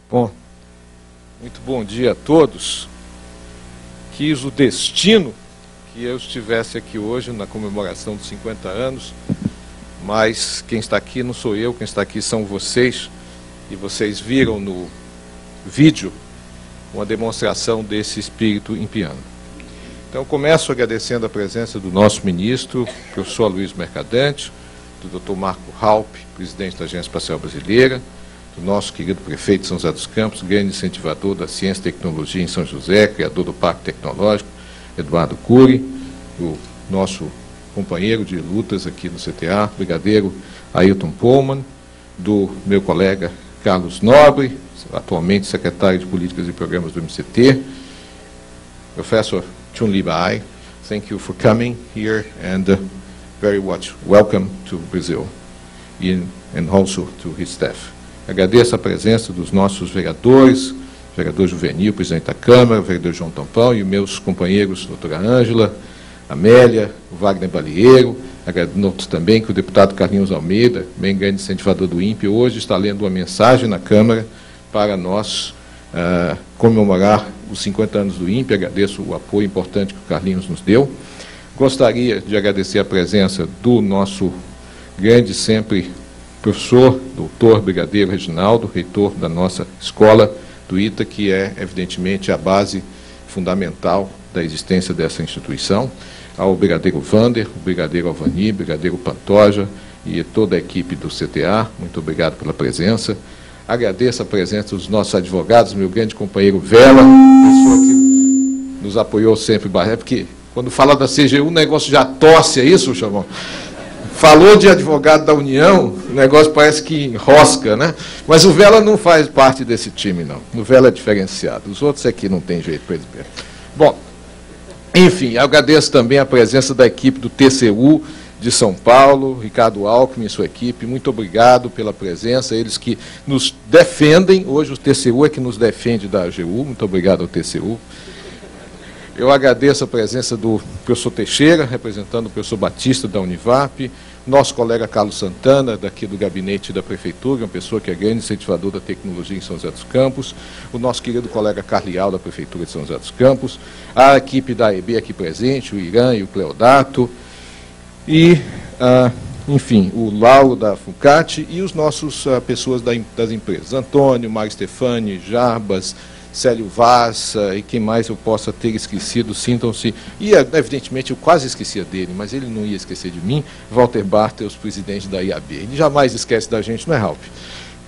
Bom, muito bom dia a todos. Quis o destino que eu estivesse aqui hoje na comemoração dos 50 anos, mas quem está aqui não sou eu, quem está aqui são vocês, e vocês viram no vídeo uma demonstração desse espírito impiano. Então, começo agradecendo a presença do nosso ministro, professor Aloysio Mercadante, do Dr. Marco Raupp, presidente da Agência Espacial Brasileira, do nosso querido prefeito de São José dos Campos, grande incentivador da ciência e tecnologia em São José, criador do Parque Tecnológico, Eduardo Cury, do nosso companheiro de lutas aqui no CTA, brigadeiro Ailton Pullman, do meu colega Carlos Nobre, atualmente secretário de Políticas e Programas do MCT, Professor Chun-Li Bai, thank you for coming here and very much welcome to Brazil and also to his staff. Agradeço a presença dos nossos vereadores, vereador Juvenil, presidente da Câmara, o vereador João Tampão e meus companheiros, doutora Ângela, Amélia, o Wagner Balieiro. Noto também que o deputado Carlinhos Almeida, bem grande incentivador do INPE, hoje está lendo uma mensagem na Câmara para nós comemorar os 50 anos do INPE. Agradeço o apoio importante que o Carlinhos nos deu. Gostaria de agradecer a presença do nosso grande sempre professor, doutor brigadeiro Reginaldo, reitor da nossa escola do ITA, que é, evidentemente, a base fundamental da existência dessa instituição, ao brigadeiro Vander, o brigadeiro Alvani, brigadeiro Pantoja e toda a equipe do CTA, muito obrigado pela presença. Agradeço a presença dos nossos advogados, meu grande companheiro Vela, pessoa que nos apoiou sempre, porque quando fala da CGU o negócio já tosse, é isso, Chamão? Falou de advogado da União, o negócio parece que enrosca, né? Mas o Vela não faz parte desse time, não. O Vela é diferenciado. Os outros aqui não tem jeito para eles ver. Bom, enfim, agradeço também a presença da equipe do TCU de São Paulo, Ricardo Alckmin e sua equipe. Muito obrigado pela presença, eles que nos defendem. Hoje o TCU é que nos defende da AGU. Muito obrigado ao TCU. Eu agradeço a presença do professor Teixeira, representando o professor Batista da Univap, nosso colega Carlos Santana, daqui do gabinete da Prefeitura, uma pessoa que é grande incentivador da tecnologia em São José dos Campos, o nosso querido colega Carlial, da Prefeitura de São José dos Campos, a equipe da AEB aqui presente, o Irã e o Cleodato, e, enfim, o Lauro da FUCAT e os nossos pessoas das empresas, Antônio, Mário Stefani, Jarbas, Célio Vaz e quem mais eu possa ter esquecido, sintam-se. E, evidentemente, eu quase esquecia dele, mas ele não ia esquecer de mim, Walter Bartels, presidente da IAB. Ele jamais esquece da gente, não é, Ralph?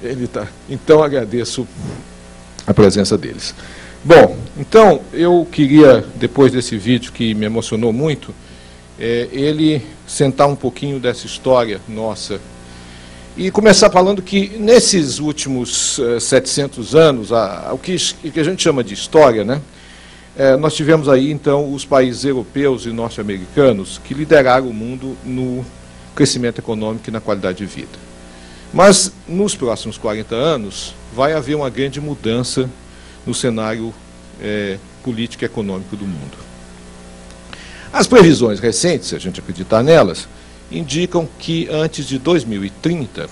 Ele tá. Então, agradeço a presença deles. Bom, então, eu queria, depois desse vídeo que me emocionou muito, ele sentar um pouquinho dessa história nossa e começar falando que, nesses últimos 700 anos, o que a gente chama de história, né, nós tivemos aí, então, os países europeus e norte-americanos que lideraram o mundo no crescimento econômico e na qualidade de vida. Mas, nos próximos 40 anos, vai haver uma grande mudança no cenário político e econômico do mundo. As previsões recentes, se a gente acreditar nelas, indicam que antes de 2030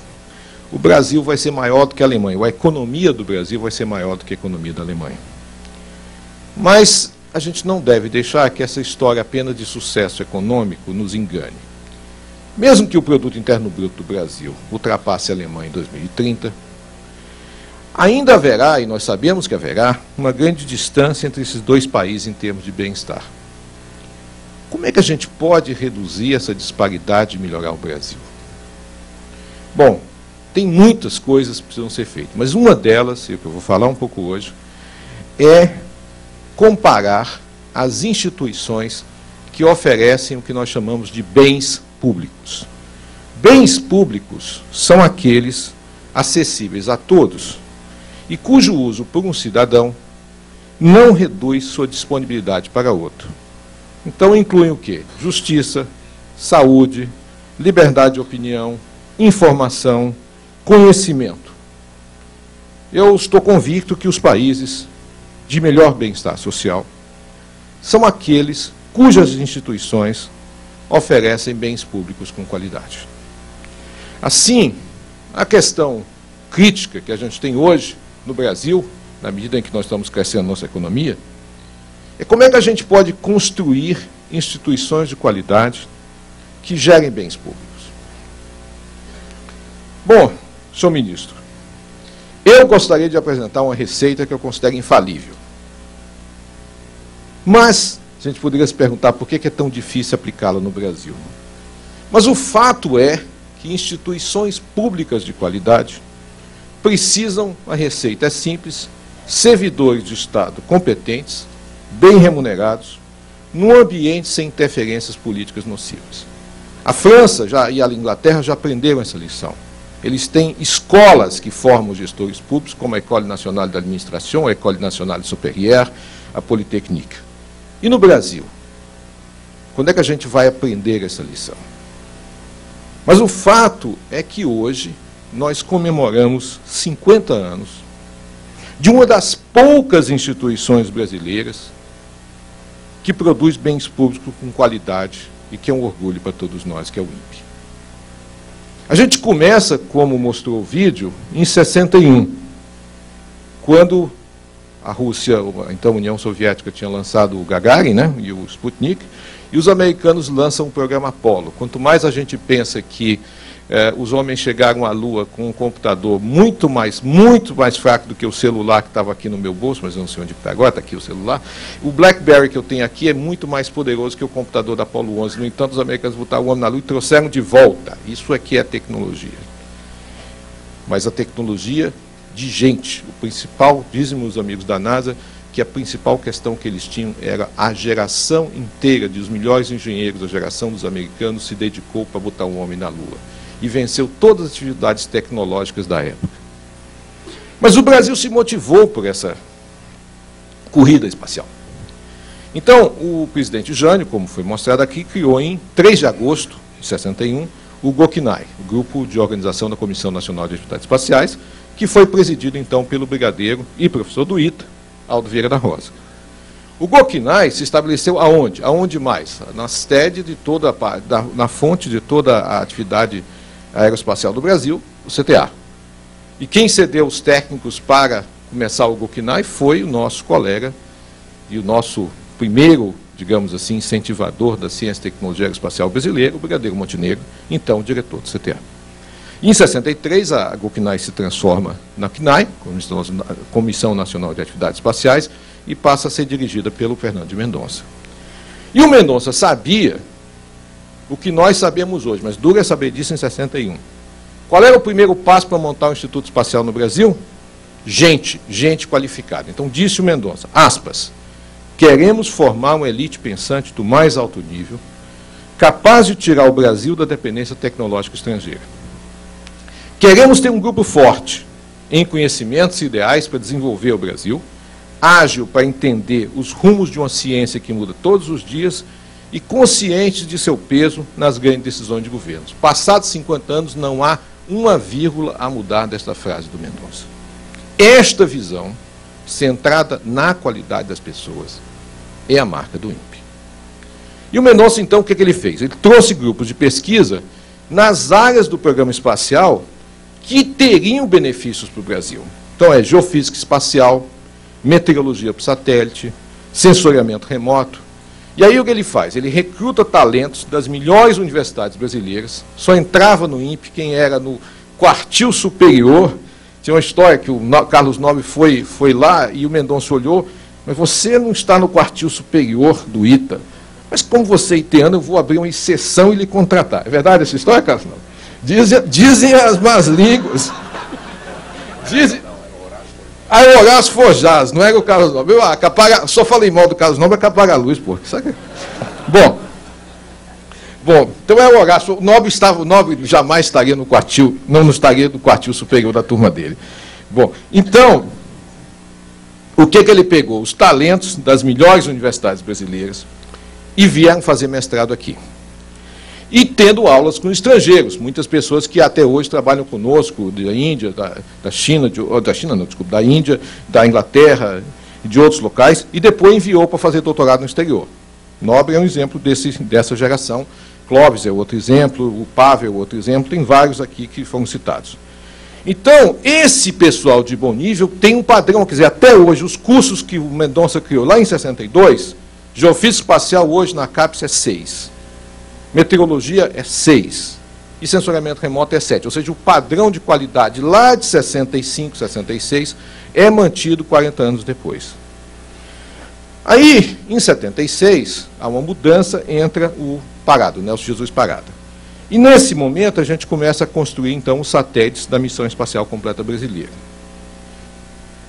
o Brasil vai ser maior do que a Alemanha, ou a economia do Brasil vai ser maior do que a economia da Alemanha. Mas a gente não deve deixar que essa história apenas de sucesso econômico nos engane. Mesmo que o produto interno bruto do Brasil ultrapasse a Alemanha em 2030, ainda haverá, e nós sabemos que haverá, uma grande distância entre esses dois países em termos de bem-estar. Como é que a gente pode reduzir essa disparidade e melhorar o Brasil? Bom, tem muitas coisas que precisam ser feitas, mas uma delas, e que eu vou falar um pouco hoje, é comparar as instituições que oferecem o que nós chamamos de bens públicos. Bens públicos são aqueles acessíveis a todos e cujo uso por um cidadão não reduz sua disponibilidade para outro. Então, incluem o quê? Justiça, saúde, liberdade de opinião, informação, conhecimento. Eu estou convicto que os países de melhor bem-estar social são aqueles cujas instituições oferecem bens públicos com qualidade. Assim, a questão crítica que a gente tem hoje no Brasil, na medida em que nós estamos crescendo nossa economia, é como é que a gente pode construir instituições de qualidade que gerem bens públicos. Bom, senhor ministro, eu gostaria de apresentar uma receita que eu considero infalível. Mas a gente poderia se perguntar por que é tão difícil aplicá-la no Brasil. Mas o fato é que instituições públicas de qualidade precisam, a receita é simples, servidores de Estado competentes, bem remunerados, num ambiente sem interferências políticas nocivas. A França e a Inglaterra já aprenderam essa lição. Eles têm escolas que formam gestores públicos, como a École Nationale d'Administration, a École Nationale Supérieure, a Polytechnique. E no Brasil? Quando é que a gente vai aprender essa lição? Mas o fato é que hoje nós comemoramos 50 anos de uma das poucas instituições brasileiras que produz bens públicos com qualidade e que é um orgulho para todos nós, que é o INPE. A gente começa, como mostrou o vídeo, em 61, quando a Rússia, então a União Soviética, tinha lançado o Gagarin, né, e o Sputnik, e os americanos lançam o programa Apollo. Quanto mais a gente pensa que os homens chegaram à Lua com um computador muito mais fraco do que o celular que estava aqui no meu bolso, mas eu não sei onde está agora, está aqui o celular. O BlackBerry que eu tenho aqui é muito mais poderoso que o computador da Apollo 11. No entanto, os americanos botaram o homem na Lua e trouxeram de volta. Isso é que é tecnologia. Mas a tecnologia de gente. O principal, dizem os amigos da NASA, que a principal questão que eles tinham era a geração inteira dos melhores engenheiros, a geração dos americanos se dedicou para botar um homem na Lua. E venceu todas as atividades tecnológicas da época. Mas o Brasil se motivou por essa corrida espacial. Então, o presidente Jânio, como foi mostrado aqui, criou em 3 de agosto de 61 o GOCNAI, o Grupo de Organização da Comissão Nacional de Atividades Espaciais, que foi presidido, então, pelo brigadeiro e professor do ITA, Aldo Vieira da Rosa. O GOCNAI se estabeleceu aonde? Aonde mais? Na sede de toda na fonte de toda a atividade aeroespacial do Brasil, o CTA. E quem cedeu os técnicos para começar o GOCNAI foi o nosso colega e o nosso primeiro, digamos assim, incentivador da ciência e tecnologia aeroespacial brasileira, o brigadeiro Montenegro, então diretor do CTA. Em 63, a GOCNAI se transforma na CNAI, Comissão Nacional de Atividades Espaciais, e passa a ser dirigida pelo Fernando de Mendonça. E o Mendonça sabia o que nós sabemos hoje, mas dura saber disso em 61. Qual era o primeiro passo para montar um Instituto Espacial no Brasil? Gente qualificada. Então disse o Mendonça, aspas, queremos formar uma elite pensante do mais alto nível, capaz de tirar o Brasil da dependência tecnológica estrangeira. Queremos ter um grupo forte em conhecimentos e ideais para desenvolver o Brasil, ágil para entender os rumos de uma ciência que muda todos os dias e consciente de seu peso nas grandes decisões de governos. Passados 50 anos, não há uma vírgula a mudar desta frase do Mendonça. Esta visão, centrada na qualidade das pessoas, é a marca do INPE. E o Mendonça, então, o que ele fez? Ele trouxe grupos de pesquisa nas áreas do programa espacial que teriam benefícios para o Brasil. Então, é geofísica espacial, meteorologia por satélite, sensoriamento remoto. E aí o que ele faz? Ele recruta talentos das melhores universidades brasileiras, só entrava no INPE quem era no quartil superior. Tinha uma história que o Carlos Nobre foi lá e o Mendonça olhou, mas você não está no quartil superior do ITA. Mas como você é iteano, eu vou abrir uma exceção e lhe contratar. É verdade essa história, Carlos Nobre? Dizem as más línguas. Dizem... Ah, é o Horácio Forjaz, não era o Carlos Nobre. Só falei mal do Carlos Nobre, apaga a luz, pô. Sabe? Bom, então é o Horácio. O Nobre jamais estaria no quartil, não estaria no quartil superior da turma dele. Bom, então, o que ele pegou? Os talentos das melhores universidades brasileiras e vieram fazer mestrado aqui. E tendo aulas com estrangeiros, muitas pessoas que até hoje trabalham conosco, da Índia, da China, da Índia, da Inglaterra e de outros locais, e depois enviou para fazer doutorado no exterior. Nobre é um exemplo dessa geração, Clóvis é outro exemplo, o Pavel é outro exemplo, tem vários aqui que foram citados. Então, esse pessoal de bom nível tem um padrão, quer dizer, até hoje, os cursos que o Mendonça criou lá em 62, geofísica espacial hoje na CAPES é 6, meteorologia é 6, e sensoriamento remoto é 7, ou seja, o padrão de qualidade lá de 65, 66, é mantido 40 anos depois. Aí, em 76, há uma mudança, entra o Parada, o Nelson Jesus Parada. E, nesse momento, a gente começa a construir, então, os satélites da Missão Espacial Completa Brasileira.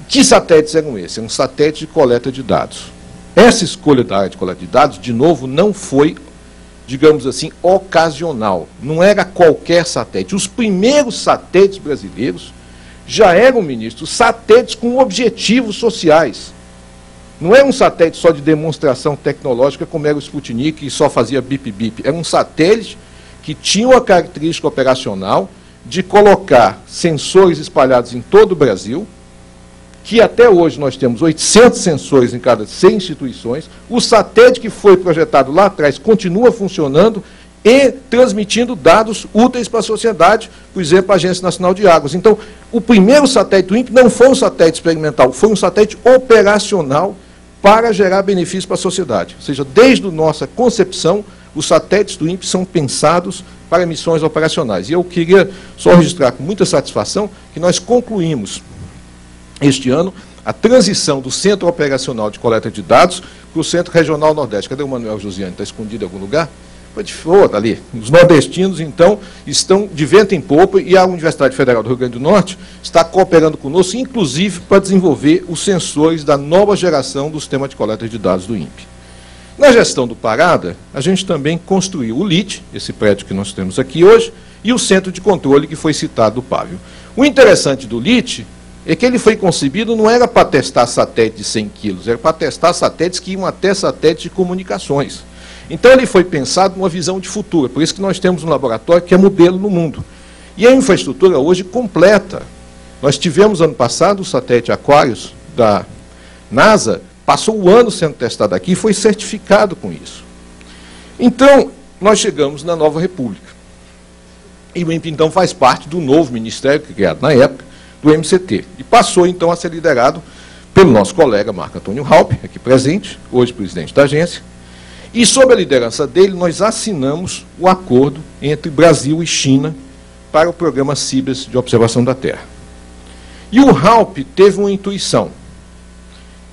Que satélites eram esses? Eram satélites de coleta de dados. Essa escolha da área de coleta de dados, de novo, não foi, digamos assim, ocasional. Não era qualquer satélite. Os primeiros satélites brasileiros já eram, ministro, satélites com objetivos sociais. Não é um satélite só de demonstração tecnológica, como era o Sputnik, e só fazia bip-bip. Era um satélite que tinha uma característica operacional de colocar sensores espalhados em todo o Brasil, que até hoje nós temos 800 sensores em cada 100 instituições. O satélite que foi projetado lá atrás continua funcionando e transmitindo dados úteis para a sociedade, por exemplo, a Agência Nacional de Águas. Então, o primeiro satélite do INPE não foi um satélite experimental, foi um satélite operacional para gerar benefícios para a sociedade. Ou seja, desde a nossa concepção, os satélites do INPE são pensados para missões operacionais. E eu queria só registrar com muita satisfação que nós concluímos este ano a transição do Centro Operacional de Coleta de Dados para o Centro Regional Nordeste. Cadê o Manuel Josiane? Está escondido em algum lugar? Está ali. Os nordestinos, então, estão de vento em popa e a Universidade Federal do Rio Grande do Norte está cooperando conosco, inclusive para desenvolver os sensores da nova geração do sistema de coleta de dados do INPE. Na gestão do Parada, a gente também construiu o LIT, esse prédio que nós temos aqui hoje, e o centro de controle que foi citado do Pávio. O interessante do LIT é que ele foi concebido, não era para testar satélites de 100 quilos, era para testar satélites que iam até satélites de comunicações. Então ele foi pensado numa visão de futuro, por isso que nós temos um laboratório que é modelo no mundo. E a infraestrutura hoje completa. Nós tivemos ano passado o satélite Aquarius da NASA, passou o ano sendo testado aqui e foi certificado com isso. Então, nós chegamos na nova república. E o INPE, então, faz parte do novo ministério, criado na época, do MCT. E passou, então, a ser liderado pelo nosso colega Marco Antônio Halpe, aqui presente, hoje presidente da agência. E, sob a liderança dele, nós assinamos o acordo entre Brasil e China para o programa CIBES de observação da Terra. E o Halpe teve uma intuição,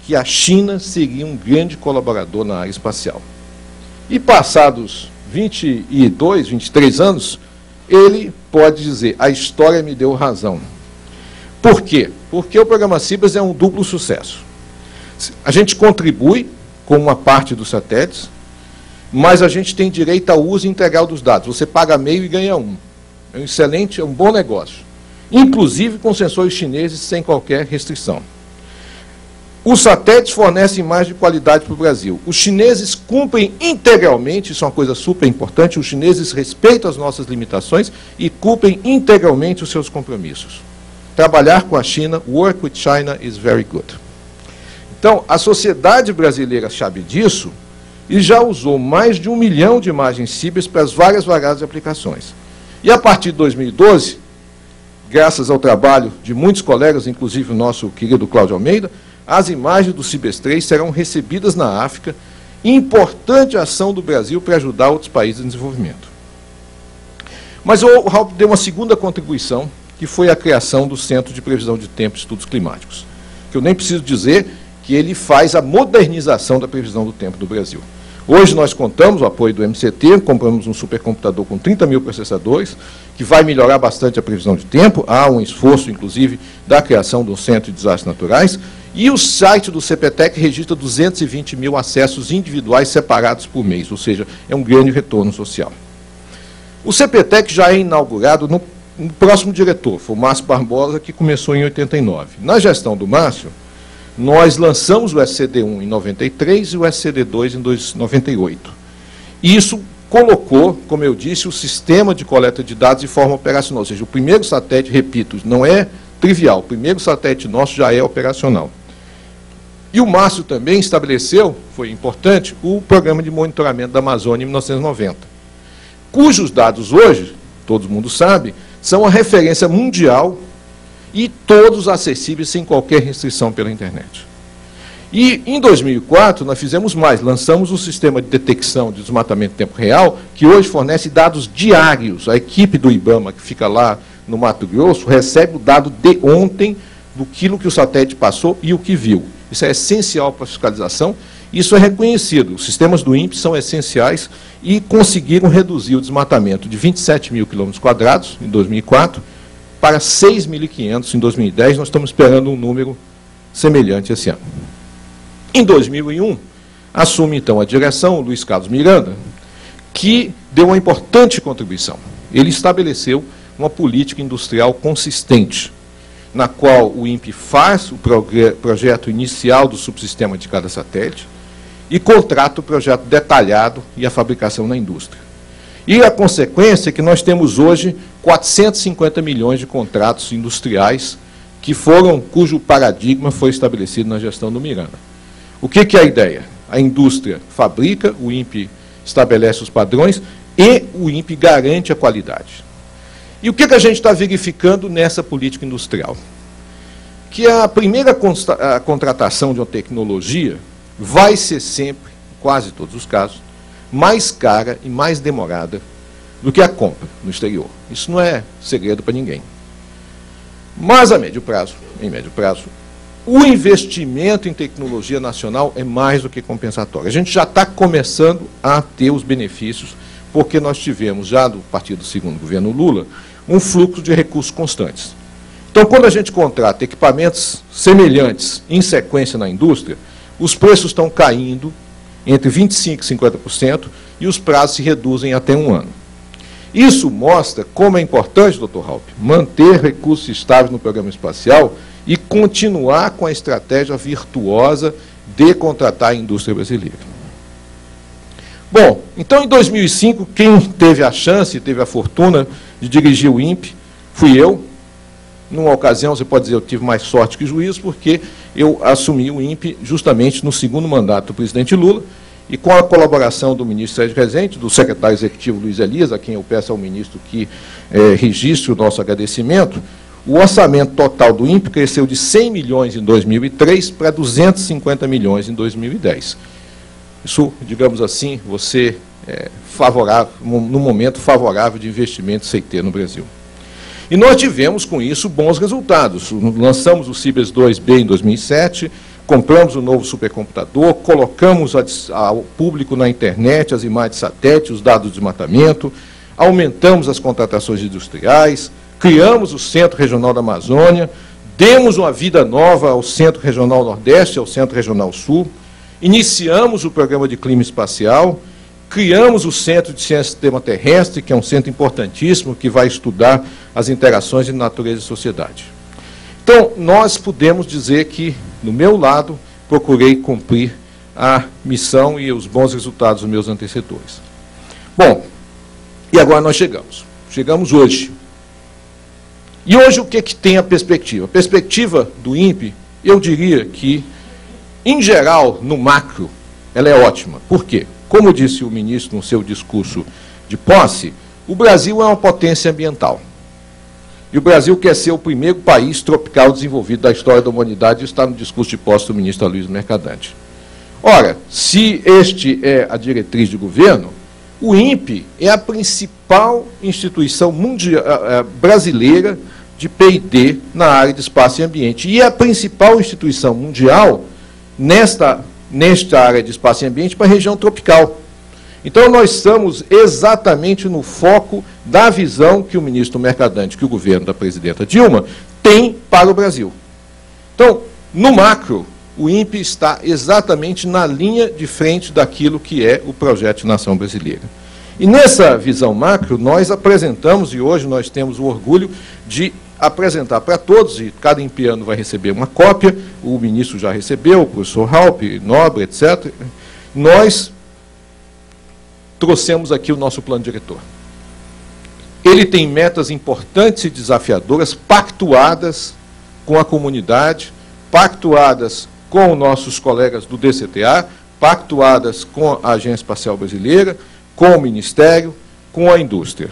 que a China seria um grande colaborador na área espacial. E passados 22, 23 anos, ele pode dizer, a história me deu razão. Por quê? Porque o programa CIBES é um duplo sucesso. A gente contribui com uma parte dos satélites, mas a gente tem direito ao uso integral dos dados. Você paga meio e ganha um. É um excelente, é um bom negócio. Inclusive com sensores chineses sem qualquer restrição. Os satélites fornecem imagens de qualidade para o Brasil. Os chineses cumprem integralmente, isso é uma coisa super importante, os chineses respeitam as nossas limitações e cumprem integralmente os seus compromissos. Trabalhar com a China, work with China is very good. Então, a sociedade brasileira sabe disso e já usou mais de 1 milhão de imagens CIBES para as várias variadas aplicações. E a partir de 2012, graças ao trabalho de muitos colegas, inclusive o nosso querido Cláudio Almeida, as imagens do CIBES 3 serão recebidas na África, importante ação do Brasil para ajudar outros países em desenvolvimento. Mas o Halpe deu uma segunda contribuição, que foi a criação do Centro de Previsão de Tempo e Estudos Climáticos, que eu nem preciso dizer que ele faz a modernização da previsão do tempo do Brasil. Hoje nós contamos o apoio do MCT, compramos um supercomputador com 30 mil processadores, que vai melhorar bastante a previsão de tempo, há um esforço, inclusive, da criação do Centro de Desastres Naturais, e o site do CPTEC registra 220 mil acessos individuais separados por mês, ou seja, é um grande retorno social. O CPTEC já é inaugurado no próximo diretor, foi o Márcio Barbosa, que começou em 89. Na gestão do Márcio, nós lançamos o SCD-1 em 93 e o SCD-2 em 98. Isso colocou, como eu disse, o sistema de coleta de dados de forma operacional, ou seja, o primeiro satélite, repito, não é trivial, o primeiro satélite nosso já é operacional. E o Márcio também estabeleceu, foi importante, o programa de monitoramento da Amazônia em 1990, cujos dados hoje, todo mundo sabe, são a referência mundial e todos acessíveis sem qualquer restrição pela internet. E, em 2004, nós fizemos mais, lançamos um sistema de detecção de desmatamento em tempo real, que hoje fornece dados diários. A equipe do IBAMA, que fica lá no Mato Grosso, recebe o dado de ontem, do que o satélite passou e o que viu. Isso é essencial para a fiscalização, isso é reconhecido. Os sistemas do INPE são essenciais e conseguiram reduzir o desmatamento de 27 mil quilômetros quadrados, em 2004, para 6.500 em 2010. Nós estamos esperando um número semelhante esse ano. Em 2001, assume, então, a direção o Luiz Carlos Miranda, que deu uma importante contribuição. Ele estabeleceu uma política industrial consistente, na qual o INPE faz o projeto inicial do subsistema de cada satélite e contrata o projeto detalhado e a fabricação na indústria. E a consequência é que nós temos hoje 450 milhões de contratos industriais cujo paradigma foi estabelecido na gestão do Miranda. O que é a ideia? A indústria fabrica, o INPE estabelece os padrões e o INPE garante a qualidade. E o que a gente está verificando nessa política industrial? Que a primeira contratação de uma tecnologia vai ser sempre, em quase todos os casos, mais cara e mais demorada do que a compra no exterior. Isso não é segredo para ninguém. Mas em médio prazo, o investimento em tecnologia nacional é mais do que compensatório. A gente já está começando a ter os benefícios, porque nós tivemos, já a partir do segundo governo Lula, um fluxo de recursos constantes. Então, quando a gente contrata equipamentos semelhantes em sequência na indústria, os preços estão caindo entre 25% e 50% e os prazos se reduzem até 1 ano. Isso mostra como é importante, Dr. Halp, manter recursos estáveis no programa espacial e continuar com a estratégia virtuosa de contratar a indústria brasileira. Bom, então em 2005, quem teve a chance, teve a fortuna de dirigir o INPE, fui eu. Numa ocasião, você pode dizer, eu tive mais sorte que juízo, porque eu assumi o INPE justamente no segundo mandato do presidente Lula, e com a colaboração do ministro Sérgio Rezende, do secretário executivo Luiz Elias, a quem eu peço ao ministro que registre o nosso agradecimento, o orçamento total do INPE cresceu de 100 milhões em 2003 para 250 milhões em 2010. Isso, digamos assim, você favorável, num momento favorável de investimento CT no Brasil. E nós tivemos, com isso, bons resultados. Lançamos o Cibers 2B em 2007, compramos o novo supercomputador, colocamos ao público na internet as imagens de satélite, os dados de desmatamento, aumentamos as contratações industriais, criamos o Centro Regional da Amazônia, demos uma vida nova ao Centro Regional Nordeste e ao Centro Regional Sul, iniciamos o programa de clima espacial, criamos o Centro de Ciência do Sistema Terrestre, que é um centro importantíssimo, que vai estudar as interações entre natureza e sociedade. Então, nós podemos dizer que, no meu lado, procurei cumprir a missão e os bons resultados dos meus antecessores. Bom, e agora nós chegamos hoje. E hoje o que tem a perspectiva? A perspectiva do INPE, eu diria que, em geral, no macro, ela é ótima. Por quê? Como disse o ministro no seu discurso de posse, o Brasil é uma potência ambiental. E o Brasil quer ser o primeiro país tropical desenvolvido da história da humanidade, isso está no discurso de posse do ministro Aloysio Mercadante. Ora, se este é a diretriz de governo, o INPE é a principal instituição brasileira de P&D na área de espaço e ambiente. E é a principal instituição mundial nesta área de espaço e ambiente para a região tropical. Então, nós estamos exatamente no foco da visão que o ministro Mercadante, que o governo da presidenta Dilma, tem para o Brasil. Então, no macro, o INPE está exatamente na linha de frente daquilo que é o projeto de nação brasileira. E nessa visão macro, nós apresentamos, e hoje nós temos o orgulho de apresentar para todos, e cada impiano vai receber uma cópia, o ministro já recebeu, o professor Halp, Nobre, etc. Nós trouxemos aqui o nosso plano diretor. Ele tem metas importantes e desafiadoras, pactuadas com a comunidade, pactuadas com os nossos colegas do DCTA, pactuadas com a Agência Espacial Brasileira, com o Ministério, com a indústria.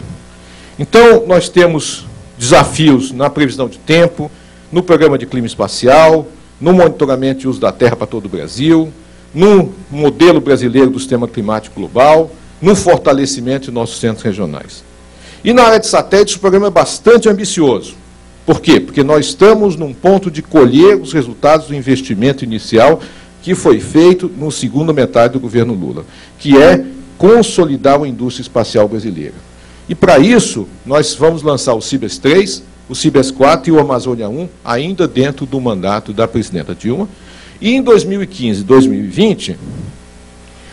Então, nós temos desafios na previsão de tempo, no programa de clima espacial, no monitoramento e uso da terra para todo o Brasil, no modelo brasileiro do sistema climático global, no fortalecimento de nossos centros regionais. E na área de satélites, o programa é bastante ambicioso. Por quê? Porque nós estamos num ponto de colher os resultados do investimento inicial que foi feito na segunda metade do governo Lula, que é consolidar a indústria espacial brasileira. E, para isso, nós vamos lançar o Cibers 3, o Cibers 4 e o Amazônia 1, ainda dentro do mandato da presidenta Dilma. E em 2015 e 2020,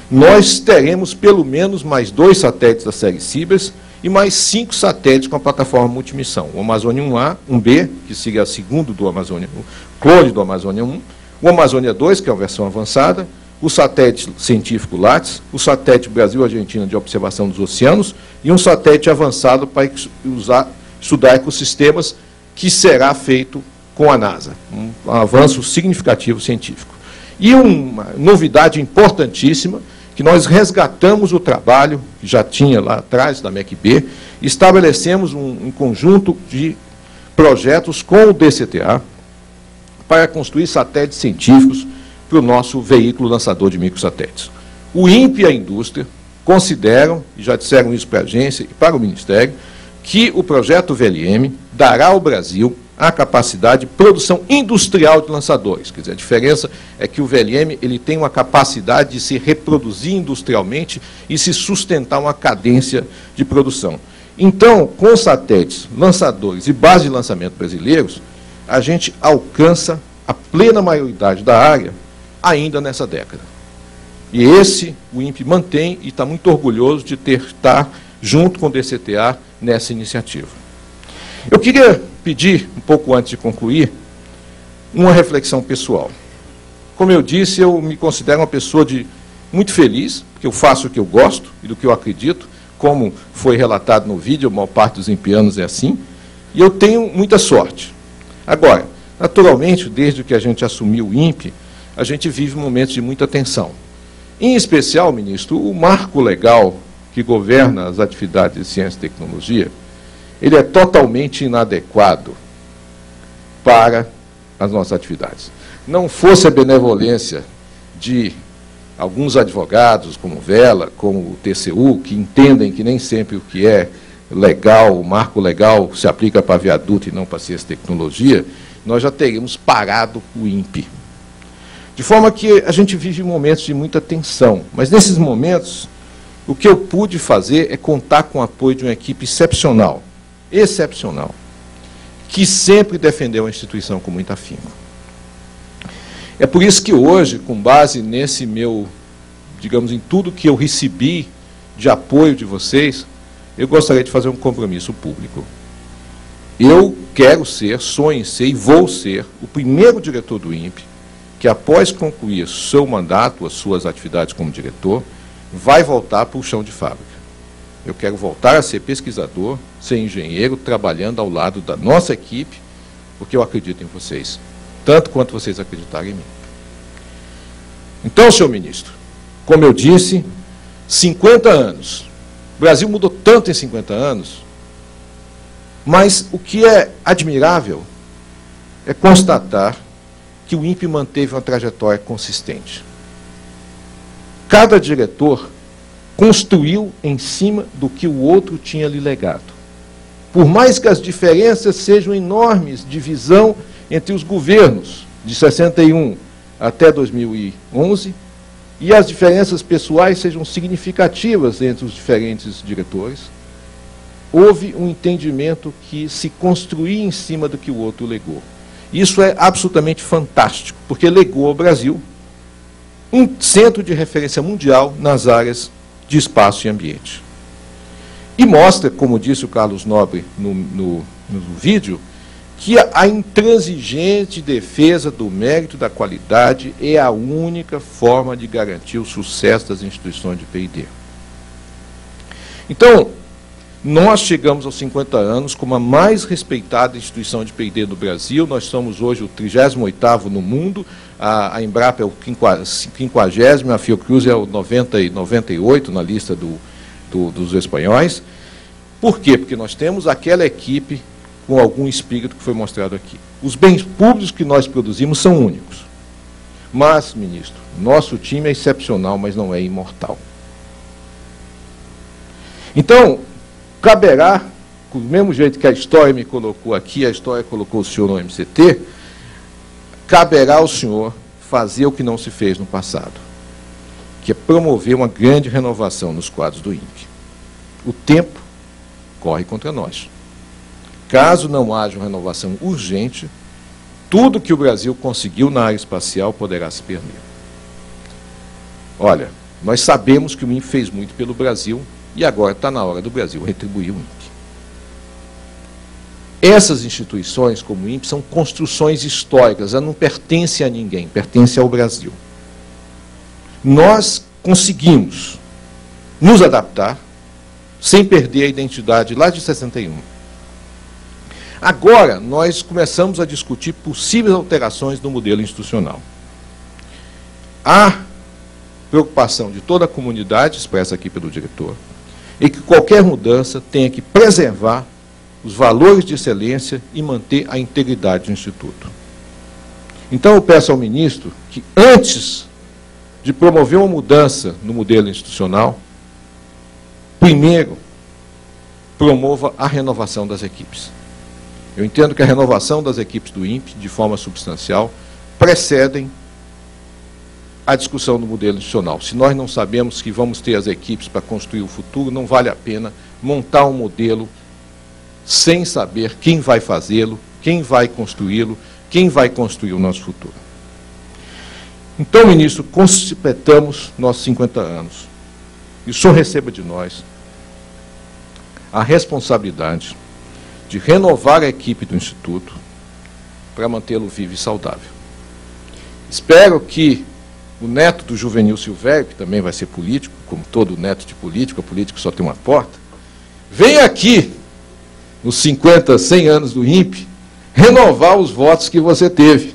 nós teremos pelo menos mais 2 satélites da série Cibers e mais 5 satélites com a plataforma multimissão. O Amazônia 1A, 1B, que seria a segundo do Amazônia, o clone do Amazônia 1, o Amazônia 2, que é a versão avançada, o satélite científico LATS, o satélite Brasil-Argentina de observação dos oceanos e um satélite avançado para estudar ecossistemas, que será feito com a NASA. Um avanço significativo científico. E uma novidade importantíssima, que nós resgatamos o trabalho que já tinha lá atrás da MEC-B, estabelecemos um conjunto de projetos com o DCTA para construir satélites científicos para o nosso veículo lançador de microsatélites. O INPE e a indústria consideram, e já disseram isso para a agência e para o Ministério, que o projeto VLM dará ao Brasil a capacidade de produção industrial de lançadores. Quer dizer, a diferença é que o VLM ele tem uma capacidade de se reproduzir industrialmente e se sustentar uma cadência de produção. Então, com satélites, lançadores e base de lançamento brasileiros, a gente alcança a plena maioridade da área ainda nessa década. E esse o INPE mantém e está muito orgulhoso de estar junto com o DCTA nessa iniciativa. Eu queria pedir, um pouco antes de concluir, uma reflexão pessoal. Como eu disse, eu me considero uma pessoa muito feliz, porque eu faço o que eu gosto e do que eu acredito, como foi relatado no vídeo, a maior parte dos impianos é assim, e eu tenho muita sorte. Agora, naturalmente, desde que a gente assumiu o INPE, a gente vive momentos de muita tensão. Em especial, ministro, o marco legal que governa as atividades de ciência e tecnologia, ele é totalmente inadequado para as nossas atividades. Não fosse a benevolência de alguns advogados, como o Vela, como o TCU, que entendem que nem sempre o que é legal, o marco legal, se aplica para viaduto e não para ciência e tecnologia, nós já teríamos parado o INPE. De forma que a gente vive momentos de muita tensão, mas nesses momentos, o que eu pude fazer é contar com o apoio de uma equipe excepcional, que sempre defendeu a instituição com muito afinco. É por isso que hoje, com base nesse meu, digamos, em tudo que eu recebi de apoio de vocês, eu gostaria de fazer um compromisso público. Eu quero ser, sonho em ser e vou ser o primeiro diretor do INPE que, após concluir seu mandato, as suas atividades como diretor, vai voltar para o chão de fábrica. Eu quero voltar a ser pesquisador, ser engenheiro, trabalhando ao lado da nossa equipe, porque eu acredito em vocês, tanto quanto vocês acreditarem em mim. Então, senhor ministro, como eu disse, 50 anos. O Brasil mudou tanto em 50 anos, mas o que é admirável é constatar que o INPE manteve uma trajetória consistente. Cada diretor construiu em cima do que o outro tinha lhe legado. Por mais que as diferenças sejam enormes de visão entre os governos, de 61 até 2011, e as diferenças pessoais sejam significativas entre os diferentes diretores, houve um entendimento que se construía em cima do que o outro legou. Isso é absolutamente fantástico, porque legou ao Brasil um centro de referência mundial nas áreas de espaço e ambiente. E mostra, como disse o Carlos Nobre no vídeo, que a intransigente defesa do mérito da qualidade é a única forma de garantir o sucesso das instituições de P&D. Então, nós chegamos aos 50 anos como a mais respeitada instituição de P&D do Brasil. Nós somos hoje o 38º no mundo, a Embrapa é o 50º, a Fiocruz é o 98 na lista dos espanhóis. Por quê? Porque nós temos aquela equipe com algum espírito que foi mostrado aqui. Os bens públicos que nós produzimos são únicos. Mas, ministro, nosso time é excepcional, mas não é imortal. Então, caberá, do mesmo jeito que a história me colocou aqui, a história colocou o senhor no MCT, caberá ao senhor fazer o que não se fez no passado, que é promover uma grande renovação nos quadros do INPE. O tempo corre contra nós. Caso não haja uma renovação urgente, tudo que o Brasil conseguiu na área espacial poderá se perder. Olha, nós sabemos que o INPE fez muito pelo Brasil e agora está na hora do Brasil retribuir o INPE. Essas instituições, como o INPE, são construções históricas, elas não pertencem a ninguém, pertencem ao Brasil. Nós conseguimos nos adaptar sem perder a identidade lá de 61. Agora, nós começamos a discutir possíveis alterações no modelo institucional. A preocupação de toda a comunidade, expressa aqui pelo diretor, é que qualquer mudança tenha que preservar os valores de excelência e manter a integridade do Instituto. Então, eu peço ao ministro que, antes de promover uma mudança no modelo institucional, primeiro, promova a renovação das equipes. Eu entendo que a renovação das equipes do INPE, de forma substancial, precedem a discussão do modelo institucional. Se nós não sabemos que vamos ter as equipes para construir o futuro, não vale a pena montar um modelo sem saber quem vai fazê-lo, quem vai construí-lo, quem vai construir o nosso futuro. Então, ministro, completamos nossos 50 anos. E o senhor receba de nós a responsabilidade de renovar a equipe do Instituto para mantê-lo vivo e saudável. Espero que o neto do Juvenil Silvério, que também vai ser político, como todo neto de político, a política só tem uma porta, venha aqui, nos 50, 100 anos do INPE, renovar os votos que você teve.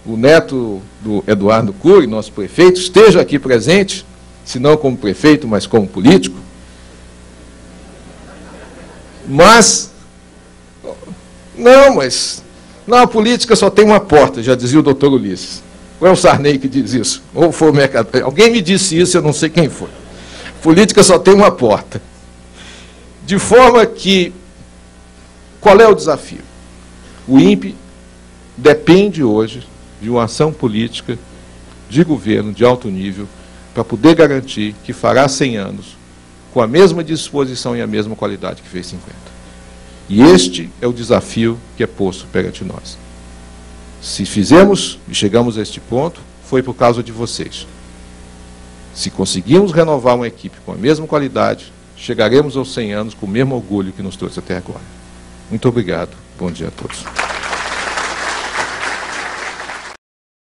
O neto do Eduardo Cury, nosso prefeito, esteja aqui presente, se não como prefeito, mas como político. Mas, não, a política só tem uma porta, já dizia o doutor Ulisses. Ou é o Sarney que diz isso? Ou foi o Mercado? Alguém me disse isso, eu não sei quem foi. Política só tem uma porta. De forma que, qual é o desafio? O INPE depende hoje de uma ação política de governo de alto nível para poder garantir que fará 100 anos com a mesma disposição e a mesma qualidade que fez 50. E este é o desafio que é posto perante nós. Se fizemos e chegamos a este ponto, foi por causa de vocês. Se conseguimos renovar uma equipe com a mesma qualidade, chegaremos aos 100 anos com o mesmo orgulho que nos trouxe até agora. Muito obrigado. Bom dia a todos.